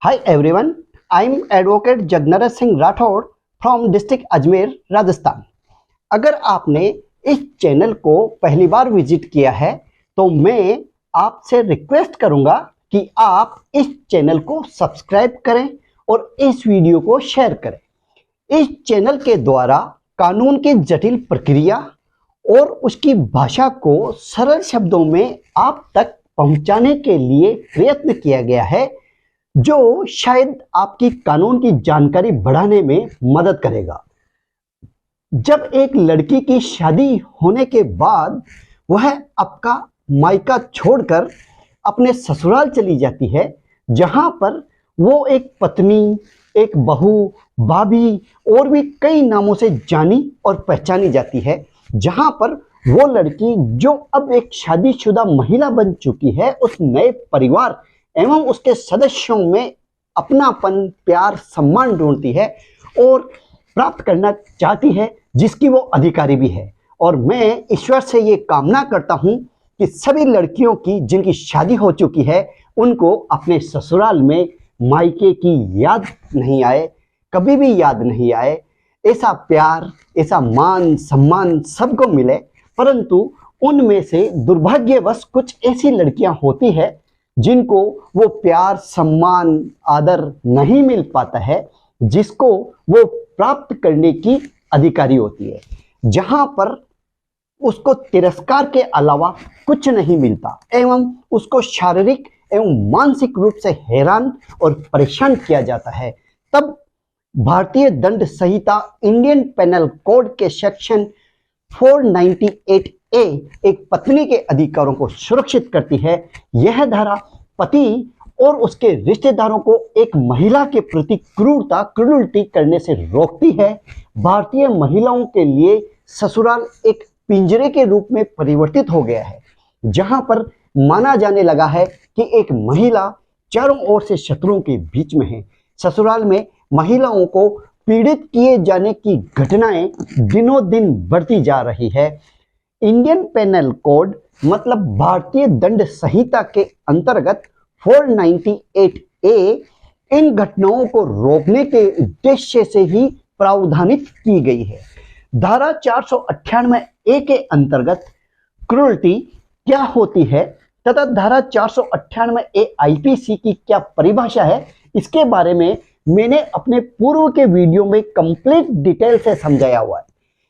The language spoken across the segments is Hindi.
Hi everyone, I'm Advocate Jagnarat Singh Rathod from District Ajmer Rajasthan. अगर आपने इस चैनल को पहली बार विजिट किया है तो मैं आपसे रिक्वेस्ट करूंगा कि आप इस चैनल को सब्सक्राइब करें और इस वीडियो को शेयर करें। इस चैनल के द्वारा कानून की जटिल प्रक्रिया और उसकी भाषा को सरल शब्दों में आप तक पहुंचाने के लिए प्रयत्न किया गया है, जो शायद आपकी कानून की जानकारी बढ़ाने में मदद करेगा। जब एक लड़की की शादी होने के बाद वह आपका मायका छोड़कर अपने ससुराल चली जाती है, जहां पर वो एक पत्नी, एक बहू, भाभी और भी कई नामों से जानी और पहचानी जाती है, जहां पर वो लड़की जो अब एक शादीशुदा महिला बन चुकी है, उस नए परिवार एवं उसके सदस्यों में अपनापन, प्यार, सम्मान ढूंढती है और प्राप्त करना चाहती है, जिसकी वो अधिकारी भी है। और मैं ईश्वर से ये कामना करता हूँ कि सभी लड़कियों की जिनकी शादी हो चुकी है, उनको अपने ससुराल में मायके की याद नहीं आए, कभी भी याद नहीं आए। ऐसा प्यार, ऐसा मान सम्मान सबको मिले, परंतु उनमें से दुर्भाग्यवश कुछ ऐसी लड़कियां होती है जिनको वो प्यार, सम्मान, आदर नहीं मिल पाता है, जिसको वो प्राप्त करने की अधिकारी होती है, जहां पर उसको तिरस्कार के अलावा कुछ नहीं मिलता एवं उसको शारीरिक एवं मानसिक रूप से हैरान और परेशान किया जाता है। तब भारतीय दंड संहिता इंडियन पेनल कोड के सेक्शन 498A एक पत्नी के अधिकारों को सुरक्षित करती है। यह धारा पति और उसके रिश्तेदारों को एक महिला के प्रति क्रूरता करने से रोकती है। भारतीय महिलाओं के लिए ससुराल एक पिंजरे के रूप में परिवर्तित हो गया है, जहां पर माना जाने लगा है कि एक महिला चारों ओर से शत्रुओं के बीच में है। ससुराल में महिलाओं को पीड़ित किए जाने की घटनाएं दिनों दिन बढ़ती जा रही है। इंडियन पेनल कोड मतलब भारतीय दंड संहिता के अंतर्गत 498A इन घटनाओं को रोकने के उद्देश्य से ही प्रावधानित की गई है। धारा 498A के अंतर्गत क्रूरती क्या होती है तथा धारा 498A IPC की क्या परिभाषा है, इसके बारे में मैंने अपने पूर्व के वीडियो में कंप्लीट डिटेल से समझाया हुआ है।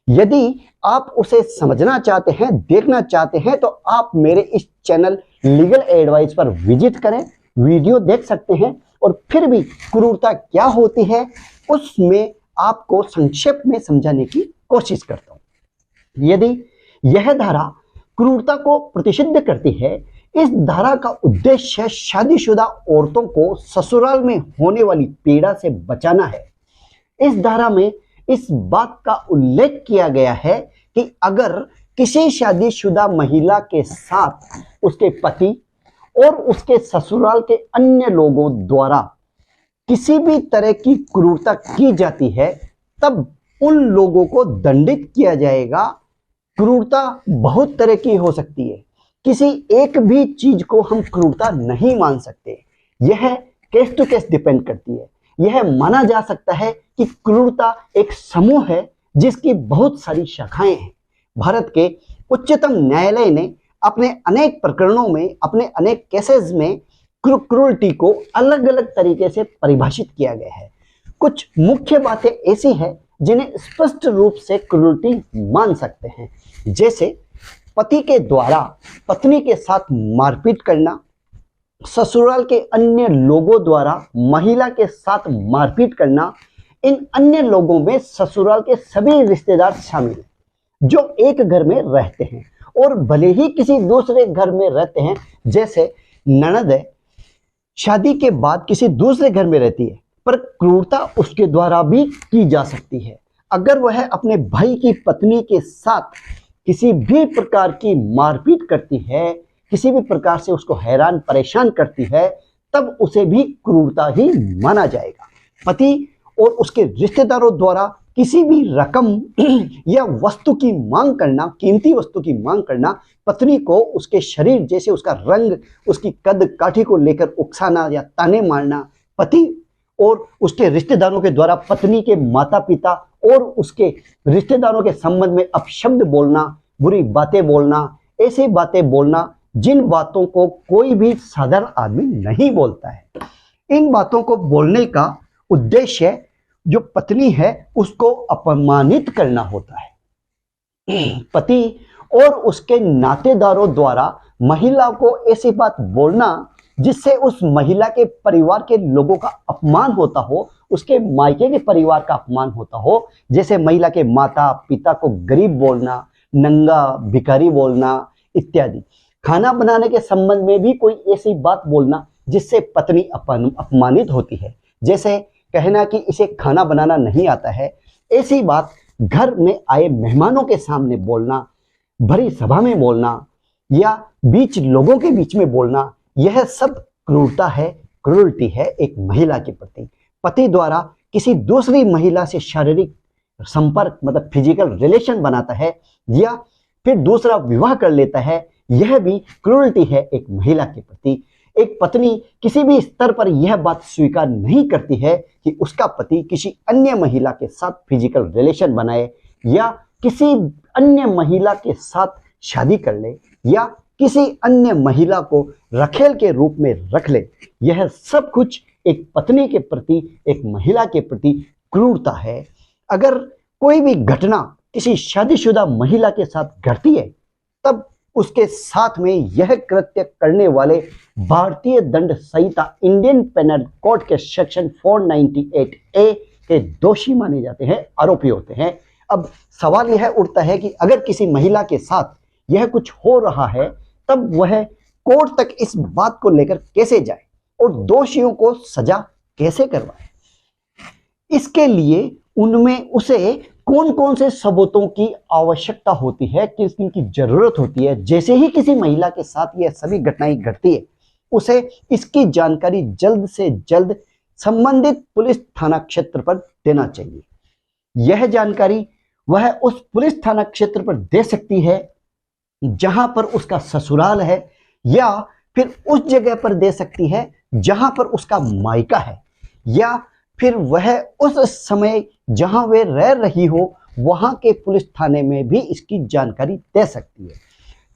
यदि आप उसे समझना चाहते हैं, देखना चाहते हैं, तो आप मेरे इस चैनल लीगल एडवाइस पर विजिट करें, वीडियो देख सकते हैं। और फिर भी क्रूरता क्या होती है उसमें आपको संक्षेप में समझाने की कोशिश करता हूं। यदि यह धारा क्रूरता को प्रतिषिद्ध करती है, इस धारा का उद्देश्य शादीशुदा औरतों को ससुराल में होने वाली पीड़ा से बचाना है। इस धारा में इस बात का उल्लेख किया गया है कि अगर किसी शादीशुदा महिला के साथ उसके पति और उसके ससुराल के अन्य लोगों द्वारा किसी भी तरह की क्रूरता की जाती है, तब उन लोगों को दंडित किया जाएगा। क्रूरता बहुत तरह की हो सकती है, किसी एक भी चीज को हम क्रूरता नहीं मान सकते। यह केस टू केस डिपेंड करती है। यह माना जा सकता है कि क्रूरता एक समूह है जिसकी बहुत सारी शाखाएं हैं। भारत के उच्चतम न्यायालय ने अपने अनेक प्रकरणों में, अपने अनेक केसेस में क्रूरटी को अलग अलग तरीके से परिभाषित किया गया है। कुछ मुख्य बातें ऐसी हैं जिन्हें स्पष्ट रूप से क्रूरटी मान सकते हैं, जैसे पति के द्वारा पत्नी के साथ मारपीट करना, ससुराल के अन्य लोगों द्वारा महिला के साथ मारपीट करना। इन अन्य लोगों में ससुराल के सभी रिश्तेदार शामिल हैं जो एक घर में रहते हैं और भले ही किसी दूसरे घर में रहते हैं, जैसे ननद है, शादी के बाद किसी दूसरे घर में रहती है, पर क्रूरता उसके द्वारा भी की जा सकती है। अगर वह अपने भाई की पत्नी के साथ किसी भी प्रकार की मारपीट करती है, किसी भी प्रकार से उसको हैरान परेशान करती है, तब उसे भी क्रूरता ही माना जाएगा। पति और उसके रिश्तेदारों द्वारा किसी भी रकम या वस्तु की मांग करना, कीमती वस्तु की मांग करना, पत्नी को उसके शरीर जैसे उसका रंग, उसकी कद काठी को लेकर उकसाना या ताने मारना, पति और उसके रिश्तेदारों के द्वारा पत्नी के माता पिता और उसके रिश्तेदारों के संबंध में अपशब्द बोलना, बुरी बातें बोलना, ऐसी बातें बोलना जिन बातों को कोई भी साधारण आदमी नहीं बोलता है। इन बातों को बोलने का उद्देश्य जो पत्नी है उसको अपमानित करना होता है। पति और उसके नातेदारों द्वारा महिला को ऐसी बात बोलना जिससे उस महिला के परिवार के लोगों का अपमान होता हो, उसके मायके के परिवार का अपमान होता हो, जैसे महिला के माता पिता को गरीब बोलना, नंगा भिखारी बोलना इत्यादि। खाना बनाने के संबंध में भी कोई ऐसी बात बोलना जिससे पत्नी अपमानित होती है, जैसे कहना कि इसे खाना बनाना नहीं आता है। ऐसी बात घर में आए मेहमानों के सामने बोलना, भरी सभा में बोलना या बीच लोगों के बीच में बोलना, यह सब क्रूरता है, क्रूरटी है एक महिला के प्रति। पति द्वारा किसी दूसरी महिला से शारीरिक संपर्क मतलब फिजिकल रिलेशन बनाता है या फिर दूसरा विवाह कर लेता है, यह भी क्रूरटी है एक महिला के प्रति। एक पत्नी किसी भी स्तर पर यह बात स्वीकार नहीं करती है कि उसका पति किसी अन्य महिला के साथ फिजिकल रिलेशन बनाए या किसी अन्य महिला के साथ शादी कर ले या किसी अन्य महिला को रखेल के रूप में रख ले। यह सब कुछ एक पत्नी के प्रति, एक महिला के प्रति क्रूरता है। अगर कोई भी घटना किसी शादीशुदा महिला के साथ घटती है तब उसके साथ में यह कृत्य करने वाले भारतीय दंड संहिता इंडियन पेनल कोड के सेक्शन 498A के दोषी माने जाते हैं, आरोपी होते हैं। अब सवाल यह उठता है कि अगर किसी महिला के साथ यह कुछ हो रहा है तब वह कोर्ट तक इस बात को लेकर कैसे जाए और दोषियों को सजा कैसे करवाए। इसके लिए उनमें उसे कौन कौन से सबूतों की आवश्यकता होती है, किस किन की जरूरत होती है। जैसे ही किसी महिला के साथ यह सभी घटनाएं घटती है उसे इसकी जानकारी जल्द से जल्द संबंधित पुलिस थाना क्षेत्र पर देना चाहिए। यह जानकारी वह उस पुलिस थाना क्षेत्र पर दे सकती है जहां पर उसका ससुराल है या फिर उस जगह पर दे सकती है जहां पर उसका मायका है या फिर वह उस समय जहां वे रह रही हो वहां के पुलिस थाने में भी इसकी जानकारी दे सकती है।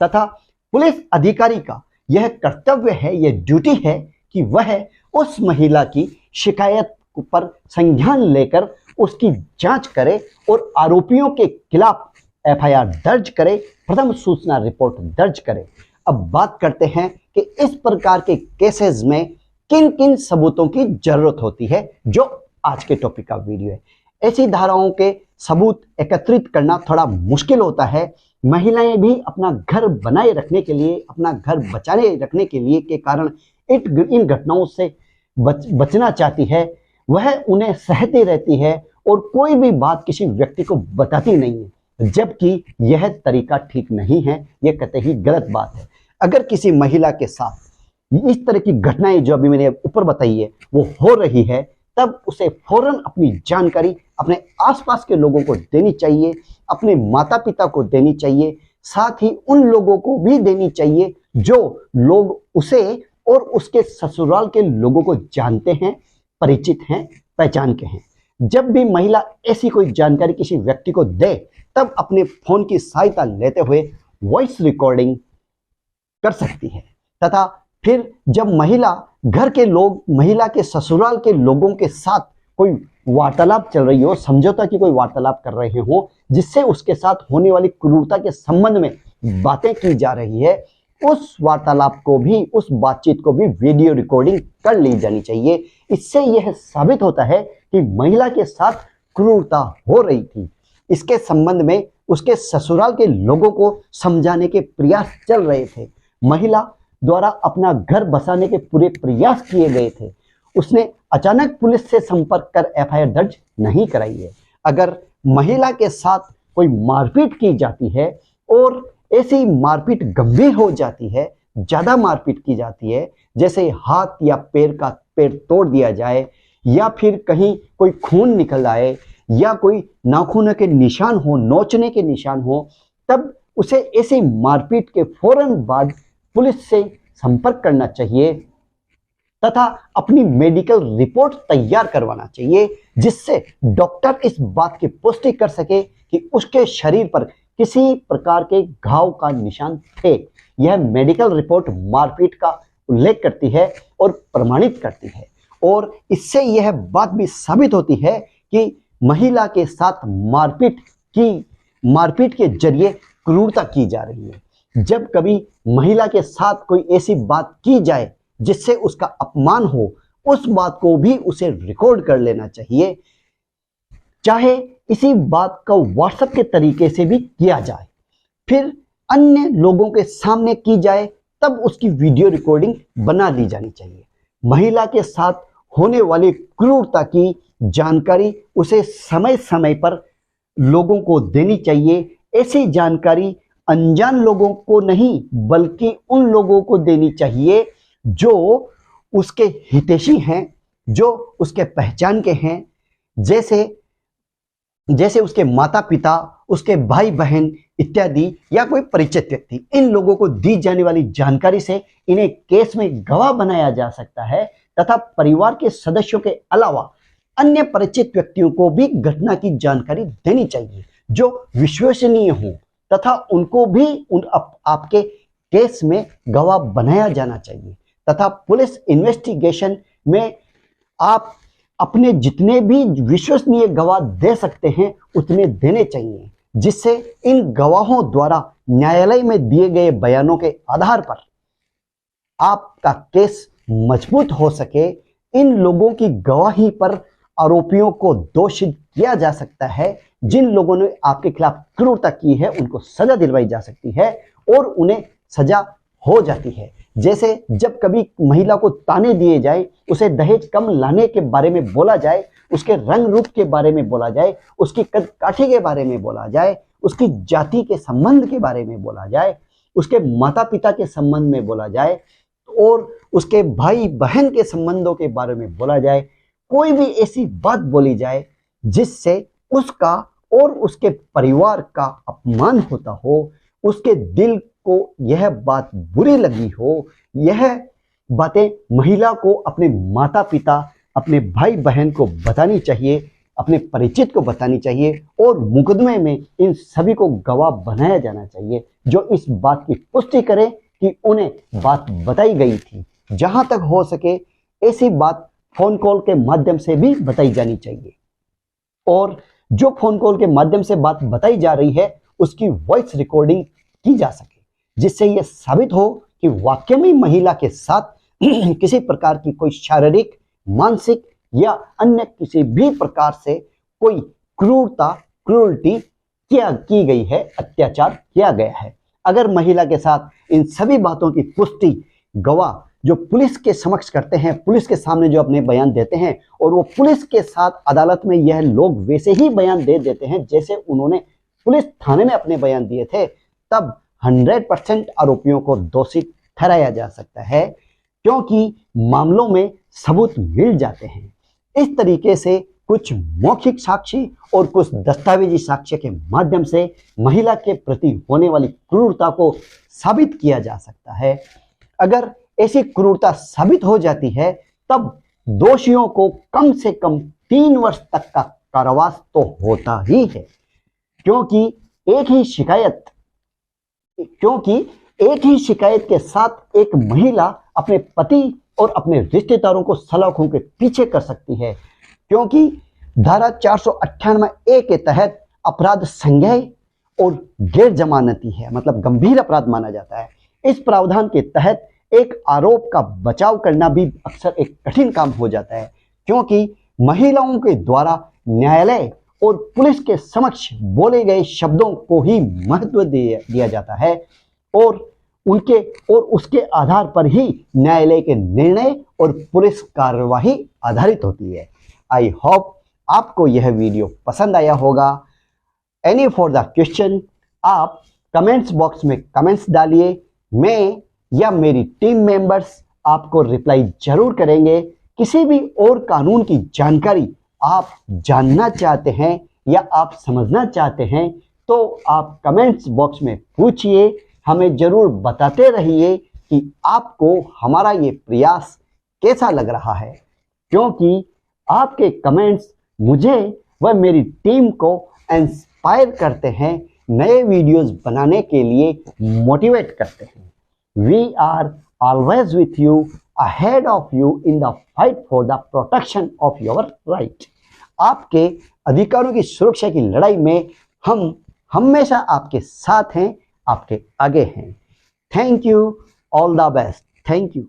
तथा पुलिस अधिकारी का यह कर्तव्य है, यह ड्यूटी है कि वह उस महिला की शिकायत पर संज्ञान लेकर उसकी जांच करे और आरोपियों के खिलाफ एफआईआर दर्ज करे, प्रथम सूचना रिपोर्ट दर्ज करे। अब बात करते हैं कि इस प्रकार के केसेस में किन किन सबूतों की जरूरत होती है, जो आज के टॉपिक का वीडियो है। ऐसी धाराओं के सबूत एकत्रित करना थोड़ा मुश्किल होता है। महिलाएं भी अपना घर बनाए रखने के लिए, अपना घर बचाने रखने के लिए के कारण इन घटनाओं से बचना चाहती है। वह उन्हें सहती रहती है और कोई भी बात किसी व्यक्ति को बताती नहीं है, जबकि यह तरीका ठीक नहीं है, यह कतई गलत बात है। अगर किसी महिला के साथ इस तरह की घटनाएं जो अभी मैंने ऊपर बताई है वो हो रही है, तब उसे फौरन अपनी जानकारी अपने आसपास के लोगों को देनी चाहिए, अपने माता पिता को देनी चाहिए, साथ ही उन लोगों को भी देनी चाहिए जो लोग उसे और उसके ससुराल के लोगों को जानते हैं, परिचित हैं, पहचान के हैं। जब भी महिला ऐसी कोई जानकारी किसी व्यक्ति को दे तब अपने फोन की सहायता लेते हुए वॉइस रिकॉर्डिंग कर सकती है। तथा फिर जब महिला घर के लोग महिला के ससुराल के लोगों के साथ कोई वार्तालाप चल रही हो, समझौता की कोई वार्तालाप कर रहे हो जिससे उसके साथ होने वाली क्रूरता के संबंध में बातें की जा रही है, उस वार्तालाप को भी, उस बातचीत को भी वीडियो रिकॉर्डिंग कर ली जानी चाहिए। इससे यह साबित होता है कि महिला के साथ क्रूरता हो रही थी। इसके संबंध में उसके ससुराल के लोगों को समझाने के प्रयास चल रहे थे। महिला द्वारा अपना घर बसाने के पूरे प्रयास किए गए थे। उसने अचानक पुलिस से संपर्क कर एफआईआर दर्ज नहीं कराई है। अगर महिला के साथ कोई मारपीट की जाती है और ऐसी मारपीट गंभीर हो जाती है, ज्यादा मारपीट की जाती है, जैसे हाथ या पैर तोड़ दिया जाए या फिर कहीं कोई खून निकल आए या कोई नाखूनों के निशान हो, नोचने के निशान हो, तब उसे ऐसी मारपीट के फौरन बाद पुलिस से संपर्क करना चाहिए तथा अपनी मेडिकल रिपोर्ट तैयार करवाना चाहिए, जिससे डॉक्टर इस बात की पुष्टि कर सके कि उसके शरीर पर किसी प्रकार के घाव का निशान थे। यह मेडिकल रिपोर्ट मारपीट का उल्लेख करती है और प्रमाणित करती है, और इससे यह बात भी साबित होती है कि महिला के साथ मारपीट के जरिए क्रूरता की जा रही है। जब कभी महिला के साथ कोई ऐसी बात की जाए जिससे उसका अपमान हो, उस बात को भी उसे रिकॉर्ड कर लेना चाहिए, चाहे इसी बात का व्हाट्सएप के तरीके से भी किया जाए, फिर अन्य लोगों के सामने की जाए, तब उसकी वीडियो रिकॉर्डिंग बना ली जानी चाहिए। महिला के साथ होने वाली क्रूरता की जानकारी उसे समय समय पर लोगों को देनी चाहिए। ऐसी जानकारी अनजान लोगों को नहीं, बल्कि उन लोगों को देनी चाहिए जो उसके हितैषी हैं, जो उसके पहचान के हैं, जैसे उसके माता पिता, उसके भाई बहन इत्यादि, या कोई परिचित व्यक्ति। इन लोगों को दी जाने वाली जानकारी से इन्हें केस में गवाह बनाया जा सकता है, तथा परिवार के सदस्यों के अलावा अन्य परिचित व्यक्तियों को भी घटना की जानकारी देनी चाहिए जो विश्वसनीय हो, तथा उनको भी आपके केस में गवाह बनाया जाना चाहिए। तथा पुलिस इन्वेस्टिगेशन में आप अपने जितने भी विश्वसनीय गवाह दे सकते हैं उतने देने चाहिए, जिससे इन गवाहों द्वारा न्यायालय में दिए गए बयानों के आधार पर आपका केस मजबूत हो सके। इन लोगों की गवाही पर आरोपियों को दोषी किया जा सकता है। जिन लोगों ने आपके खिलाफ क्रूरता की है उनको सजा दिलवाई जा सकती है और उन्हें सजा हो जाती है। जैसे जब कभी महिला को ताने दिए जाए, उसे दहेज कम लाने के बारे में बोला जाए, उसके रंग रूप के बारे में बोला जाए, उसकी कद काठी के बारे में बोला जाए, उसकी जाति के संबंध के बारे में बोला जाए, उसके माता पिता के संबंध में बोला जाए और उसके भाई बहन के संबंधों के बारे में बोला जाए, कोई भी ऐसी बात बोली जाए जिससे उसका और उसके परिवार का अपमान होता हो, उसके दिल को यह बात बुरी लगी हो, यह बातें महिला को अपने माता पिता, अपने भाई बहन को बतानी चाहिए, अपने परिचित को बतानी चाहिए, और मुकदमे में इन सभी को गवाह बनाया जाना चाहिए जो इस बात की पुष्टि करे कि उन्हें बात बताई गई थी। जहां तक हो सके ऐसी बात फोन कॉल के माध्यम से भी बताई जानी चाहिए, और जो फोन कॉल के माध्यम से बात बताई जा रही है उसकी वॉइस रिकॉर्डिंग की जा सके, जिससे यह साबित हो कि वाकई में महिला के साथ किसी प्रकार की कोई शारीरिक, मानसिक या अन्य किसी भी प्रकार से कोई क्रूरटी की गई है, अत्याचार किया गया है। अगर महिला के साथ इन सभी बातों की पुष्टि गवाह जो पुलिस के समक्ष करते हैं, पुलिस के सामने जो अपने बयान देते हैं, और वो पुलिस के साथ अदालत में यह लोग वैसे ही बयान दे देते हैं जैसे उन्होंने पुलिस थाने में अपने बयान दिए थे, तब 100% आरोपियों को दोषी ठहराया जा सकता है, क्योंकि मामलों में सबूत मिल जाते हैं। इस तरीके से कुछ मौखिक साक्ष्य और कुछ दस्तावेजी साक्ष्य के माध्यम से महिला के प्रति होने वाली क्रूरता को साबित किया जा सकता है। अगर ऐसी क्रूरता साबित हो जाती है तब दोषियों को कम से कम 3 वर्ष तक का कारावास तो होता ही है, क्योंकि एक ही शिकायत के साथ एक महिला अपने पति और अपने रिश्तेदारों को सलाखों के पीछे कर सकती है, क्योंकि धारा 498A के तहत अपराध संज्ञेय और गैर जमानती है, मतलब गंभीर अपराध माना जाता है। इस प्रावधान के तहत एक आरोप का बचाव करना भी अक्सर एक कठिन काम हो जाता है, क्योंकि महिलाओं के द्वारा न्यायालय और पुलिस के समक्ष बोले गए शब्दों को ही महत्व दिया जाता है, और उसके आधार पर ही न्यायालय के निर्णय और पुलिस कार्यवाही आधारित होती है। आई होप आपको यह वीडियो पसंद आया होगा। एनी फॉर द क्वेश्चन आप कमेंट्स बॉक्स में कमेंट्स डालिए, मैं या मेरी टीम मेंबर्स आपको रिप्लाई जरूर करेंगे। किसी भी और कानून की जानकारी आप जानना चाहते हैं या आप समझना चाहते हैं तो आप कमेंट्स बॉक्स में पूछिए, हमें जरूर बताते रहिए कि आपको हमारा ये प्रयास कैसा लग रहा है, क्योंकि आपके कमेंट्स मुझे व मेरी टीम को इंस्पायर करते हैं, नए वीडियोस बनाने के लिए मोटिवेट करते हैं। We are always with you, ahead of you in the fight for the protection of your right. आपके अधिकारों की सुरक्षा की लड़ाई में हम हमेशा आपके साथ हैं, आपके आगे हैं। Thank you, all the best, thank you.